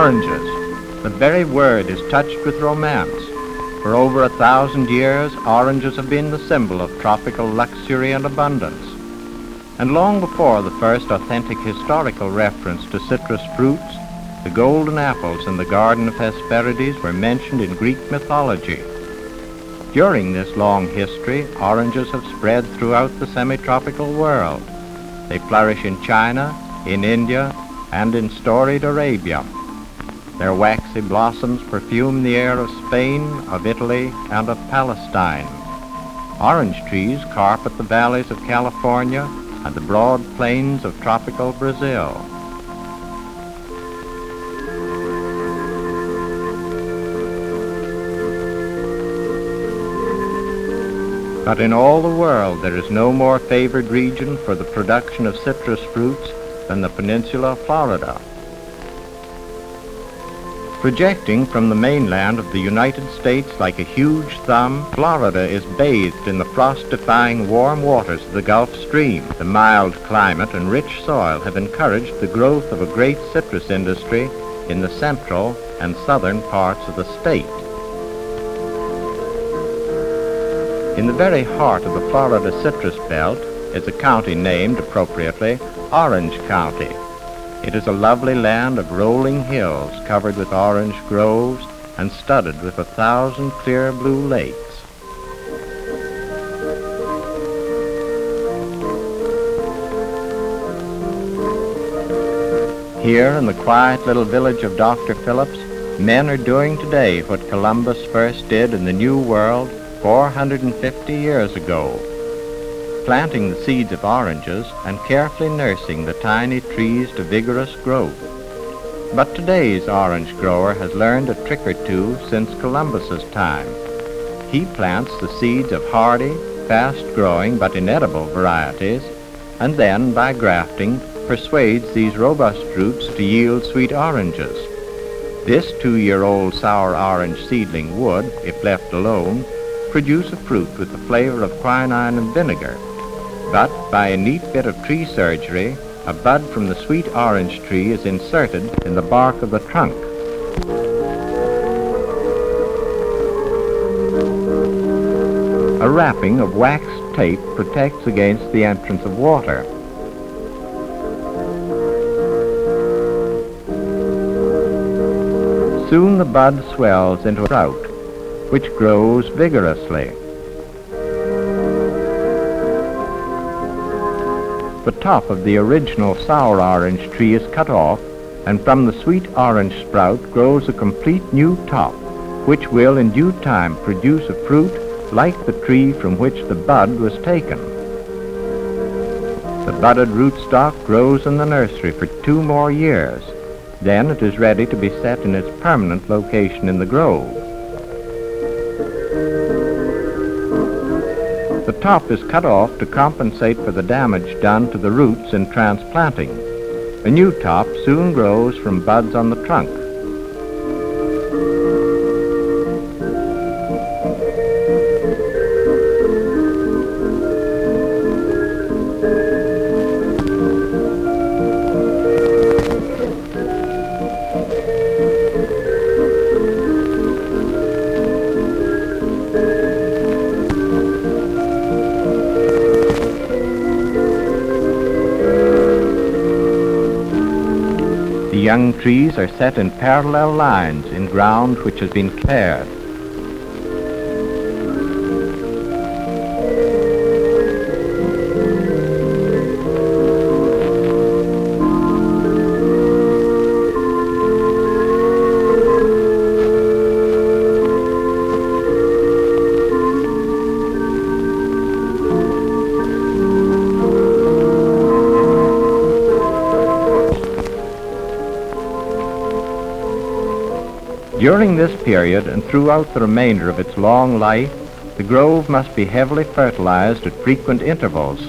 Oranges. The very word is touched with romance. For over 1,000 years, oranges have been the symbol of tropical luxury and abundance. And long before the first authentic historical reference to citrus fruits, the golden apples in the Garden of Hesperides were mentioned in Greek mythology. During this long history, oranges have spread throughout the semi-tropical world. They flourish in China, in India, and in storied Arabia. Their waxy blossoms perfume the air of Spain, of Italy, and of Palestine. Orange trees carpet the valleys of California and the broad plains of tropical Brazil. But in all the world there is no more favored region for the production of citrus fruits than the peninsula of Florida. Projecting from the mainland of the United States like a huge thumb, Florida is bathed in the frost-defying warm waters of the Gulf Stream. The mild climate and rich soil have encouraged the growth of a great citrus industry in the central and southern parts of the state. In the very heart of the Florida citrus belt is a county named, appropriately, Orange County. It is a lovely land of rolling hills covered with orange groves and studded with 1,000 clear blue lakes. Here in the quiet little village of Dr. Phillips, men are doing today what Columbus first did in the New World 450 years ago, planting the seeds of oranges and carefully nursing the tiny trees to vigorous growth. But today's orange grower has learned a trick or two since Columbus's time. He plants the seeds of hardy, fast-growing but inedible varieties, and then, by grafting, persuades these robust roots to yield sweet oranges. This 2-year-old sour orange seedling would, if left alone, produce a fruit with the flavor of quinine and vinegar. But by a neat bit of tree surgery, a bud from the sweet orange tree is inserted in the bark of the trunk. A wrapping of waxed tape protects against the entrance of water. Soon the bud swells into a sprout, which grows vigorously. The top of the original sour orange tree is cut off, and from the sweet orange sprout grows a complete new top, which will in due time produce a fruit like the tree from which the bud was taken. The budded rootstock grows in the nursery for 2 more years. Then it is ready to be set in its permanent location in the grove. The top is cut off to compensate for the damage done to the roots in transplanting. A new top soon grows from buds on the trunk. The young trees are set in parallel lines in ground which has been cleared. During this period and throughout the remainder of its long life, the grove must be heavily fertilized at frequent intervals.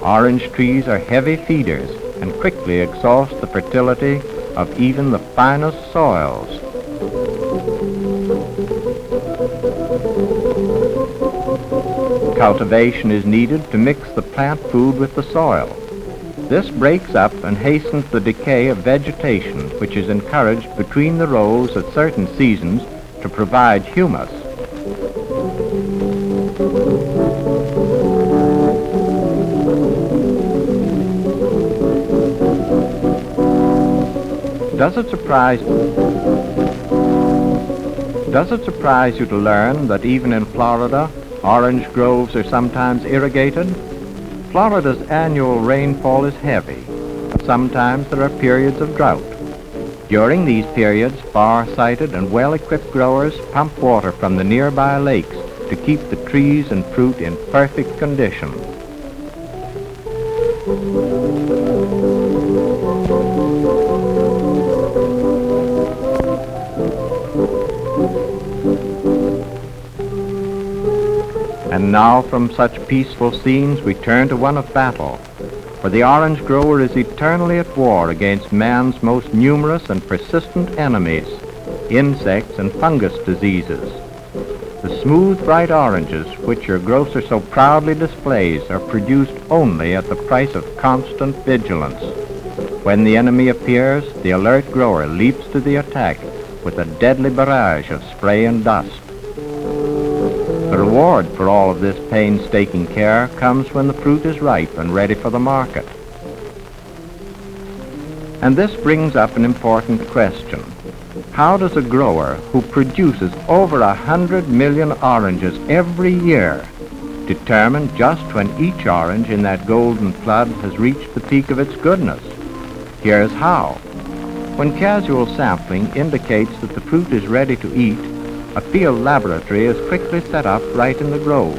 Orange trees are heavy feeders and quickly exhaust the fertility of even the finest soils. Cultivation is needed to mix the plant food with the soil. This breaks up and hastens the decay of vegetation, which is encouraged between the rows at certain seasons to provide humus. Does it surprise you to learn that even in Florida, orange groves are sometimes irrigated? Florida's annual rainfall is heavy, but sometimes there are periods of drought. During these periods, far-sighted and well-equipped growers pump water from the nearby lakes to keep the trees and fruit in perfect condition. And now from such peaceful scenes we turn to one of battle, for the orange grower is eternally at war against man's most numerous and persistent enemies, insects and fungus diseases. The smooth, bright oranges, which your grocer so proudly displays, are produced only at the price of constant vigilance. When the enemy appears, the alert grower leaps to the attack with a deadly barrage of spray and dust. The reward for all of this painstaking care comes when the fruit is ripe and ready for the market. And this brings up an important question. How does a grower who produces over 100 million oranges every year determine just when each orange in that golden flood has reached the peak of its goodness? Here's how. When casual sampling indicates that the fruit is ready to eat, a field laboratory is quickly set up right in the grove.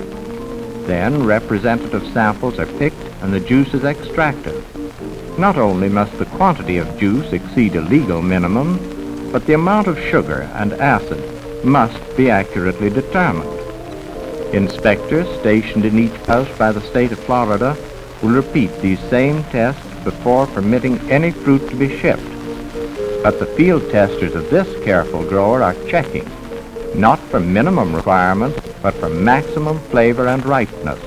Then representative samples are picked and the juice is extracted. Not only must the quantity of juice exceed a legal minimum, but the amount of sugar and acid must be accurately determined. Inspectors stationed in each house by the state of Florida will repeat these same tests before permitting any fruit to be shipped. But the field testers of this careful grower are checking, not for minimum requirements, but for maximum flavor and ripeness.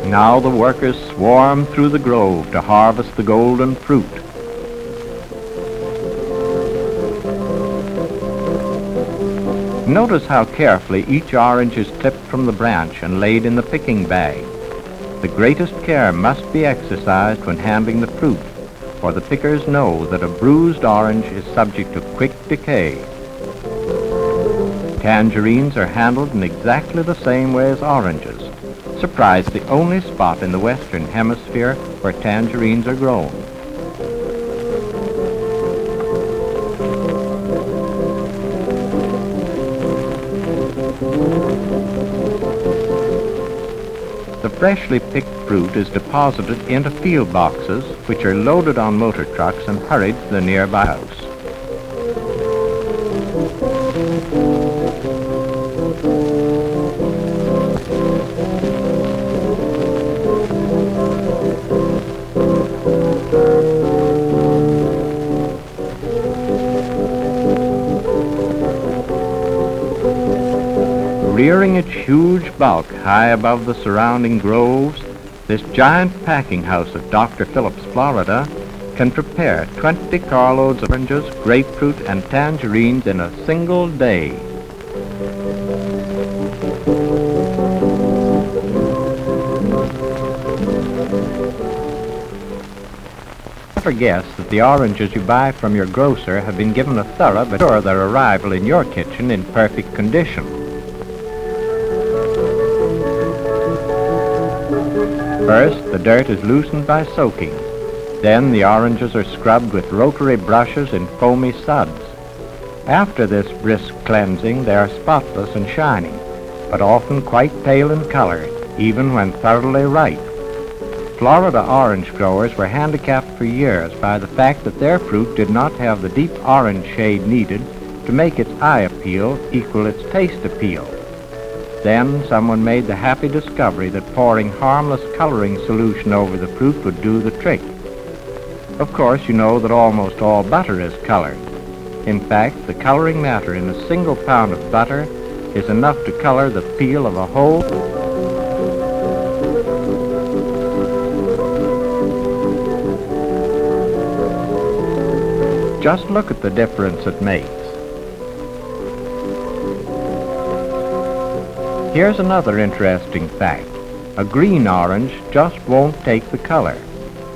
Now the workers swarm through the grove to harvest the golden fruit. Notice how carefully each orange is clipped from the branch and laid in the picking bag. The greatest care must be exercised when handling the fruit, for the pickers know that a bruised orange is subject to quick decay. Tangerines are handled in exactly the same way as oranges. Surprise, the only spot in the Western Hemisphere where tangerines are grown. The freshly picked fruit is deposited into field boxes, which are loaded on motor trucks and hurried to the nearby house. Rearing its huge bulk high above the surrounding groves, this giant packing house of Dr. Phillips, Florida, can prepare 20 carloads of oranges, grapefruit, and tangerines in a single day. Never guess that the oranges you buy from your grocer have been given a thorough but sure their arrival in your kitchen in perfect condition. First, the dirt is loosened by soaking. Then the oranges are scrubbed with rotary brushes in foamy suds. After this brisk cleansing, they are spotless and shining, but often quite pale in color, even when thoroughly ripe. Florida orange growers were handicapped for years by the fact that their fruit did not have the deep orange shade needed to make its eye appeal equal its taste appeal. Then someone made the happy discovery that pouring harmless coloring solution over the fruit would do the trick. Of course, you know that almost all butter is colored. In fact, the coloring matter in a single pound of butter is enough to color the peel of a whole. Just look at the difference it makes. Here's another interesting fact. A green orange just won't take the color.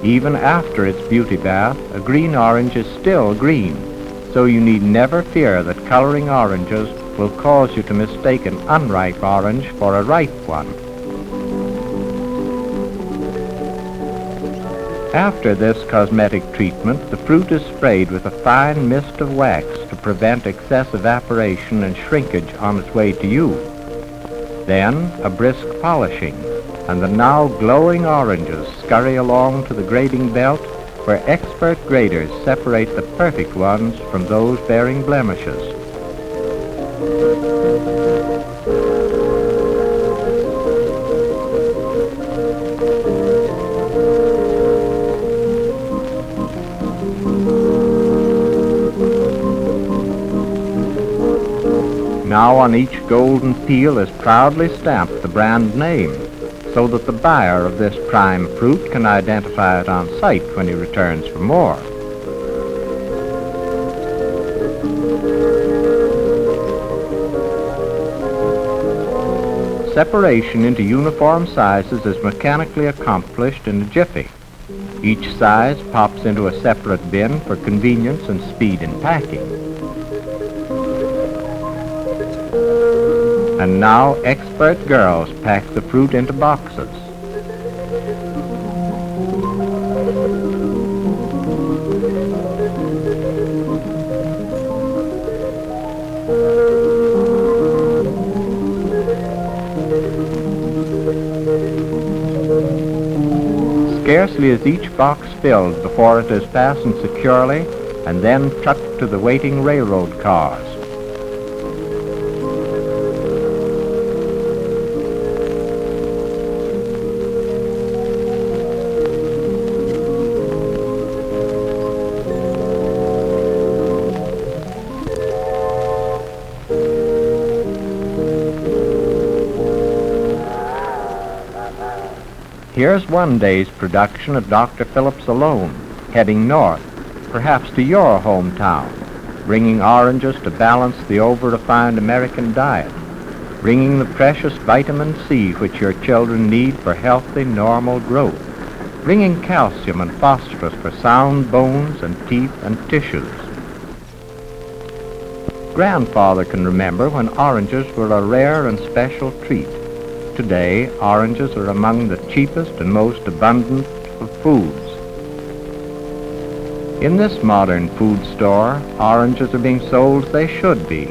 Even after its beauty bath, a green orange is still green, so you need never fear that coloring oranges will cause you to mistake an unripe orange for a ripe one. After this cosmetic treatment, the fruit is sprayed with a fine mist of wax to prevent excessive evaporation and shrinkage on its way to you. Then a brisk polishing, and the now glowing oranges scurry along to the grading belt where expert graders separate the perfect ones from those bearing blemishes. Now on each golden peel is proudly stamped the brand name, so that the buyer of this prime fruit can identify it on sight when he returns for more. Separation into uniform sizes is mechanically accomplished in a jiffy. Each size pops into a separate bin for convenience and speed in packing. And now expert girls pack the fruit into boxes. Scarcely is each box filled before it is fastened securely and then trucked to the waiting railroad cars. Here's one day's production of Dr. Phillips alone, heading north, perhaps to your hometown, bringing oranges to balance the over-refined American diet, bringing the precious vitamin C which your children need for healthy, normal growth, bringing calcium and phosphorus for sound bones and teeth and tissues. Grandfather can remember when oranges were a rare and special treat. Today, oranges are among the cheapest and most abundant of foods. In this modern food store, oranges are being sold as they should be,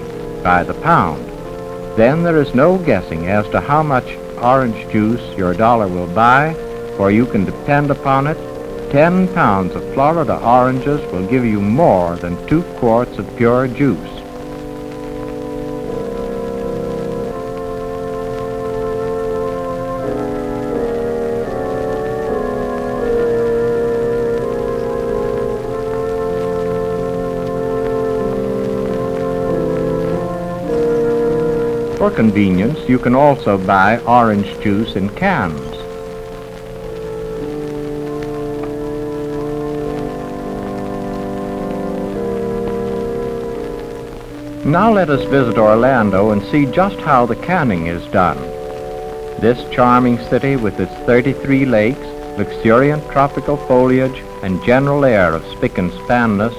by the pound. Then there is no guessing as to how much orange juice your dollar will buy, for you can depend upon it. 10 pounds of Florida oranges will give you more than 2 quarts of pure juice. For convenience, you can also buy orange juice in cans. Now let us visit Orlando and see just how the canning is done. This charming city with its 33 lakes, luxuriant tropical foliage, and general air of spick and spanness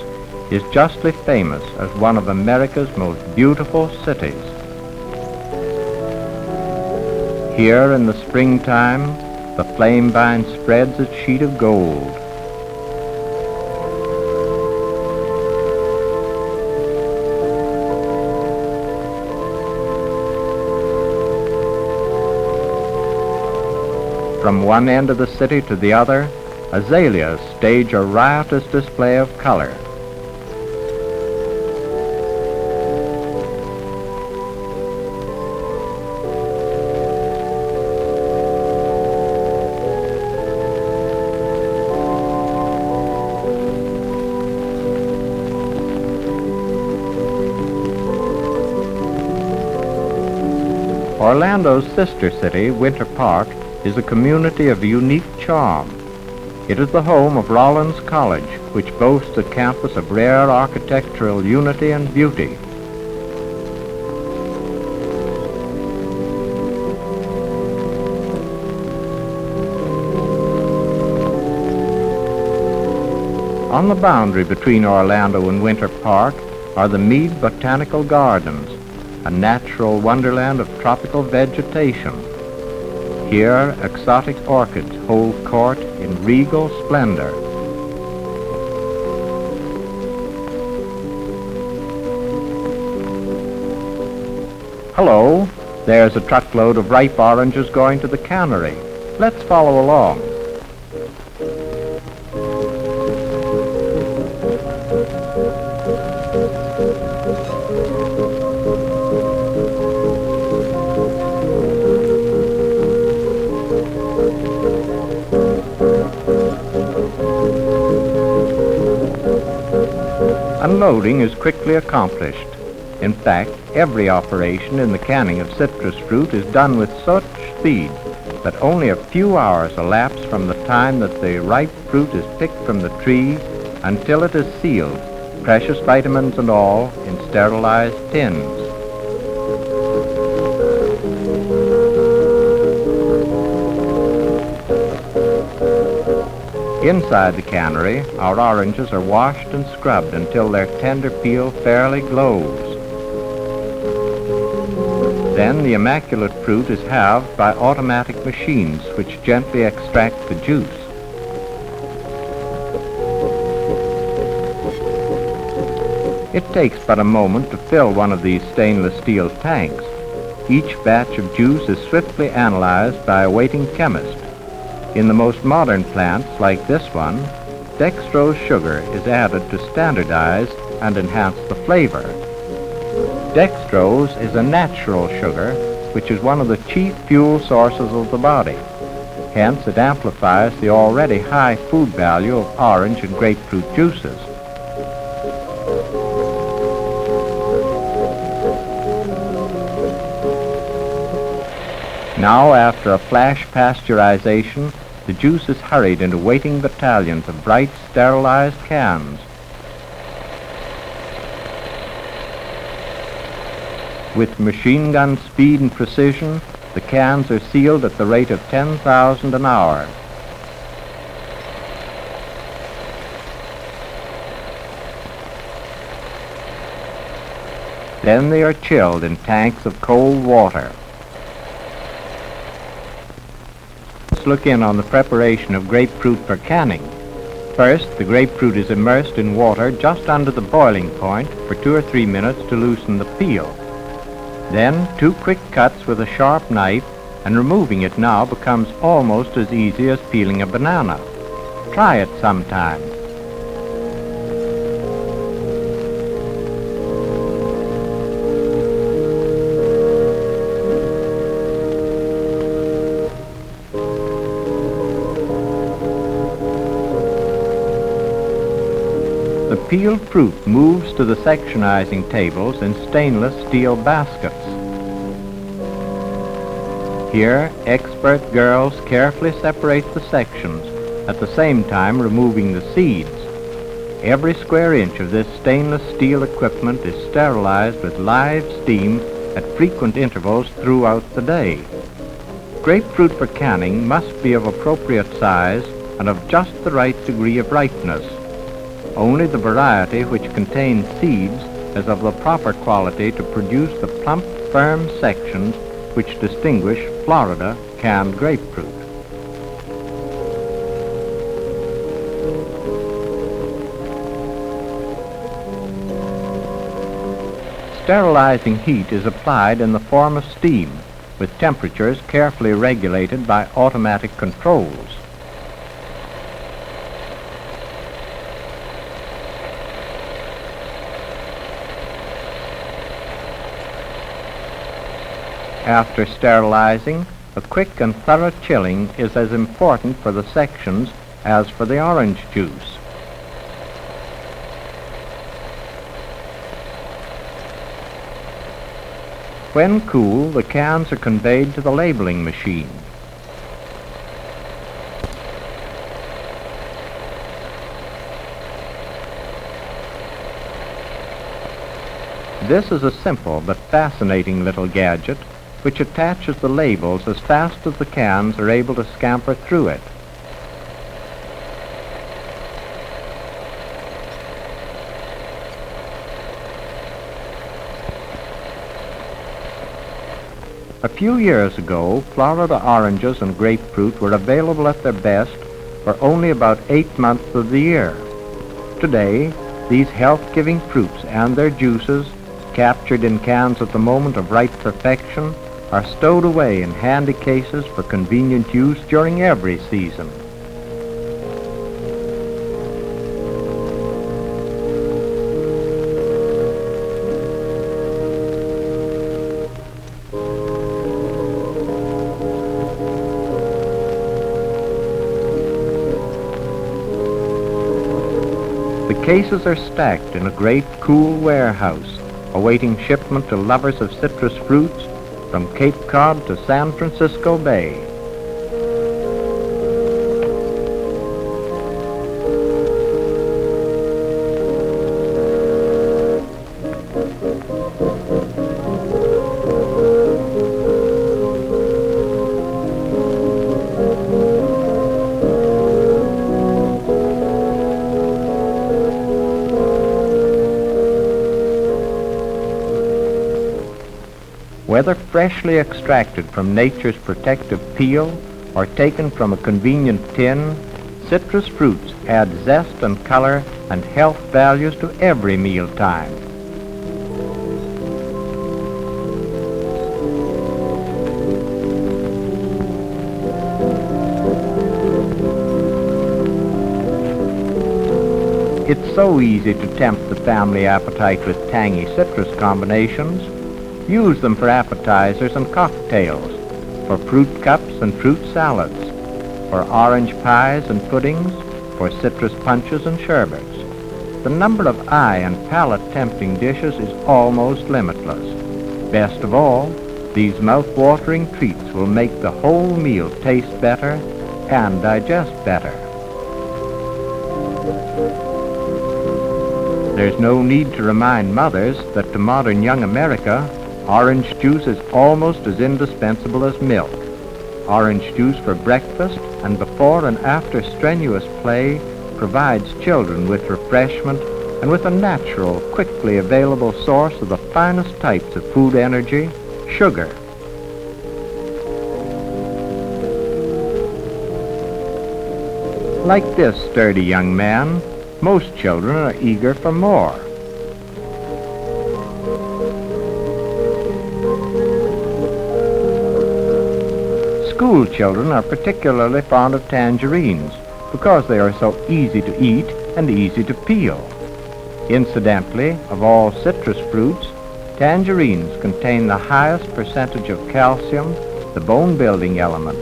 is justly famous as one of America's most beautiful cities. Here in the springtime, the flame vine spreads its sheet of gold. From one end of the city to the other, azaleas stage a riotous display of color. Orlando's sister city, Winter Park, is a community of unique charm. It is the home of Rollins College, which boasts a campus of rare architectural unity and beauty. On the boundary between Orlando and Winter Park are the Mead Botanical Gardens, a natural wonderland of tropical vegetation. Here, exotic orchids hold court in regal splendor. Hello, there's a truckload of ripe oranges going to the cannery. Let's follow along. Unloading is quickly accomplished. In fact, every operation in the canning of citrus fruit is done with such speed that only a few hours elapse from the time that the ripe fruit is picked from the tree until it is sealed, precious vitamins and all, in sterilized tins. Inside the cannery, our oranges are washed and scrubbed until their tender peel fairly glows. Then the immaculate fruit is halved by automatic machines which gently extract the juice. It takes but a moment to fill one of these stainless steel tanks. Each batch of juice is swiftly analyzed by a waiting chemist. In the most modern plants, like this one, dextrose sugar is added to standardize and enhance the flavor. Dextrose is a natural sugar, which is one of the chief fuel sources of the body. Hence, it amplifies the already high food value of orange and grapefruit juices. Now, after a flash pasteurization, the juice is hurried into waiting battalions of bright, sterilized cans. With machine gun speed and precision, the cans are sealed at the rate of 10,000 an hour. Then they are chilled in tanks of cold water. Let's look in on the preparation of grapefruit for canning. First, the grapefruit is immersed in water just under the boiling point for 2 or 3 minutes to loosen the peel. Then, 2 quick cuts with a sharp knife, and removing it now becomes almost as easy as peeling a banana. Try it sometime. The peeled fruit moves to the sectionizing tables in stainless steel baskets. Here, expert girls carefully separate the sections, at the same time removing the seeds. Every square inch of this stainless steel equipment is sterilized with live steam at frequent intervals throughout the day. Grapefruit for canning must be of appropriate size and of just the right degree of ripeness. Only the variety which contains seeds is of the proper quality to produce the plump, firm sections which distinguish Florida canned grapefruit. Sterilizing heat is applied in the form of steam, with temperatures carefully regulated by automatic controls. After sterilizing, a quick and thorough chilling is as important for the sections as for the orange juice. When cool, the cans are conveyed to the labeling machine. This is a simple but fascinating little gadget which attaches the labels as fast as the cans are able to scamper through it. A few years ago, Florida oranges and grapefruit were available at their best for only about 8 months of the year. Today, these health-giving fruits and their juices, captured in cans at the moment of ripe perfection, are stowed away in handy cases for convenient use during every season. The cases are stacked in a great cool warehouse, awaiting shipment to lovers of citrus fruits from Cape Cod to San Francisco Bay. Whether freshly extracted from nature's protective peel or taken from a convenient tin, citrus fruits add zest and color and health values to every mealtime. It's so easy to tempt the family appetite with tangy citrus combinations. Use them for appetizers and cocktails, for fruit cups and fruit salads, for orange pies and puddings, for citrus punches and sherbets. The number of eye and palate-tempting dishes is almost limitless. Best of all, these mouth-watering treats will make the whole meal taste better and digest better. There's no need to remind mothers that to modern young America, orange juice is almost as indispensable as milk. Orange juice for breakfast and before and after strenuous play provides children with refreshment and with a natural, quickly available source of the finest types of food energy, sugar. Like this sturdy young man, most children are eager for more. School children are particularly fond of tangerines because they are so easy to eat and easy to peel. Incidentally, of all citrus fruits, tangerines contain the highest percentage of calcium, the bone-building element.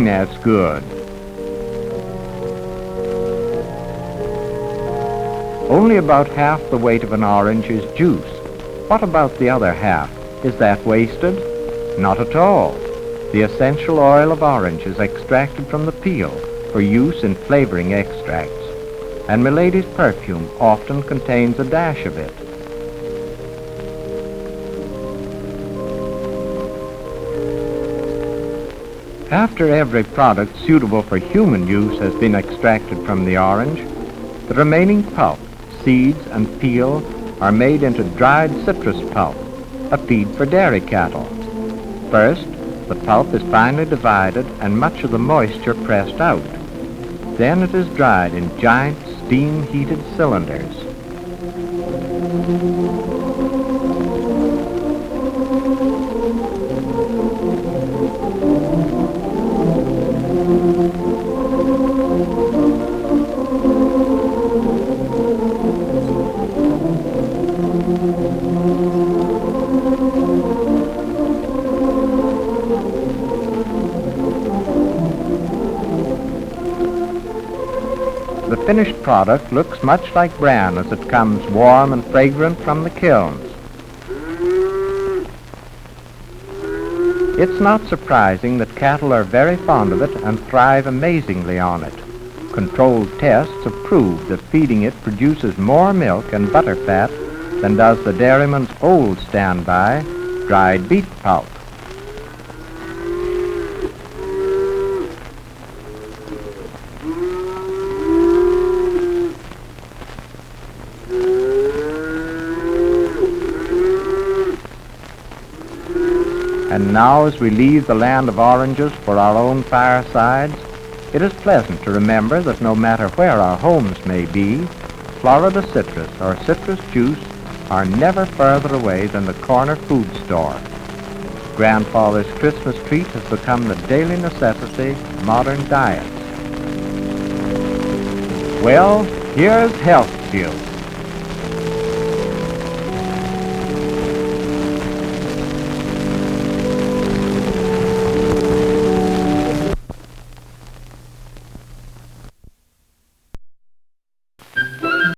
That's good. Only about half the weight of an orange is juice. What about the other half? Is that wasted? Not at all. The essential oil of orange is extracted from the peel for use in flavoring extracts, and Milady's perfume often contains a dash of it. After every product suitable for human use has been extracted from the orange, the remaining pulp, seeds, and peel are made into dried citrus pulp, a feed for dairy cattle. First, the pulp is finely divided and much of the moisture pressed out. Then it is dried in giant steam-heated cylinders. The finished product looks much like bran as it comes warm and fragrant from the kilns. It's not surprising that cattle are very fond of it and thrive amazingly on it. Controlled tests have proved that feeding it produces more milk and butter fat than does the dairyman's old standby, dried beet pulp. And now, as we leave the land of oranges for our own firesides, it is pleasant to remember that no matter where our homes may be, Florida citrus or citrus juice are never further away than the corner food store. Grandfather's Christmas treat has become the daily necessity of modern diets. Well, here's Health Deal.